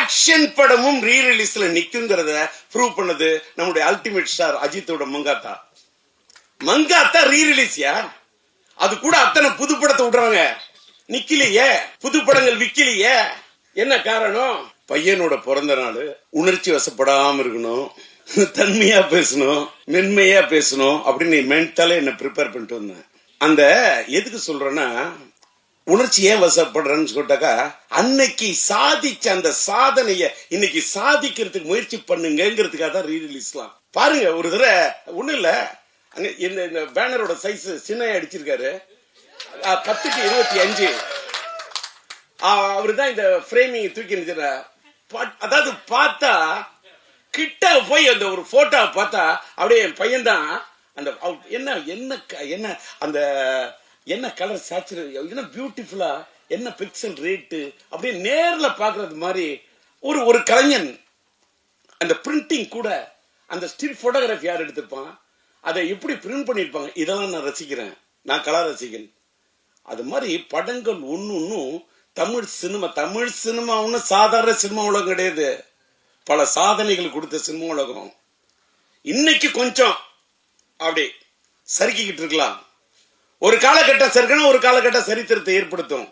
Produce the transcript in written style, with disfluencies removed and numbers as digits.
Action படமும் ரீ ரிலீஸ்ல நிக்குங்கிறத prove பண்ணது நம்முடைய அல்டிமேட் ஸ்டார் அஜித்தோட மங்காத்தா. மங்காத்தா ரீ ரிலீஸ்யா, அது கூட அத்தனை புது படத்தை விடுறாங்க, நிக்கலையே, புது படங்கள் விக்கலையே. என்ன காரணம்? பையனோட பிறந்த நாள், உணர்ச்சி வசப்படாம இருக்கணும், தன்மையா பேசணும், மென்மையா பேசணும் அப்படின்னு மென்டலா என்ன ப்ரிப்பேர் பண்ணிட்டு வந்தேன். அந்த எதுக்கு சொல்றேன்னா, உணர்ச்சி ஏன் வசப்படுறேன்னு சொல்லிட்டாக்கா, அன்னைக்கு சாதிச்ச அந்த சாதனைய இன்னைக்கு சாதிக்கிறதுக்கு முயற்சி பண்ணுங்கிறதுக்காக தான் ரீ ரிலீஸ்லாம். பாருங்க, ஒரு தடவை ஒண்ணு இல்ல, இந்த பேனரோட சைஸ் சின்ன அடிச்சிருக்காரு, 10:25. அவருதான் இந்த ஃப்ரேமிங் தூக்கி நிறுத்த. அதாவது பார்த்தா கிட்ட போய் அந்த ஒரு போட்டோ பார்த்தா அப்படியே என் பையன் தான் அந்த என்ன என்ன என்ன அந்த என்ன கலர் சேச்சுரேட், என்ன பியூட்டிஃபுல்லா, என்ன பிக்சல் ரேட்டு, அப்படியே நேர்ல பாக்குறது மாதிரி ஒரு கலைஞன். அந்த பிரிண்டிங் கூட, அந்த ஸ்டில் போட்டோகிராஃபி யார் எடுத்திருப்பான், அதை எப்படி பிரிண்ட் பண்ணிருப்பாங்க, இதெல்லாம் நான் ரசிக்கிறேன். நான் கலா ரசிகன். அது மாதிரி படங்கள் ஒன்னும் தமிழ் சினிமா ஒன்னும் சாதாரண சினிமா உலகம் கிடையாது. பல சாதனைகள் கொடுத்த சினிமா உலகம். இன்னைக்கு கொஞ்சம் அப்படி சறுக்கிக்கிட்டு இருக்கலாம். ஒரு காலகட்டம் சறுக்கணும், ஒரு காலகட்டம் சரித்திரத்தை ஏற்படுத்தும்.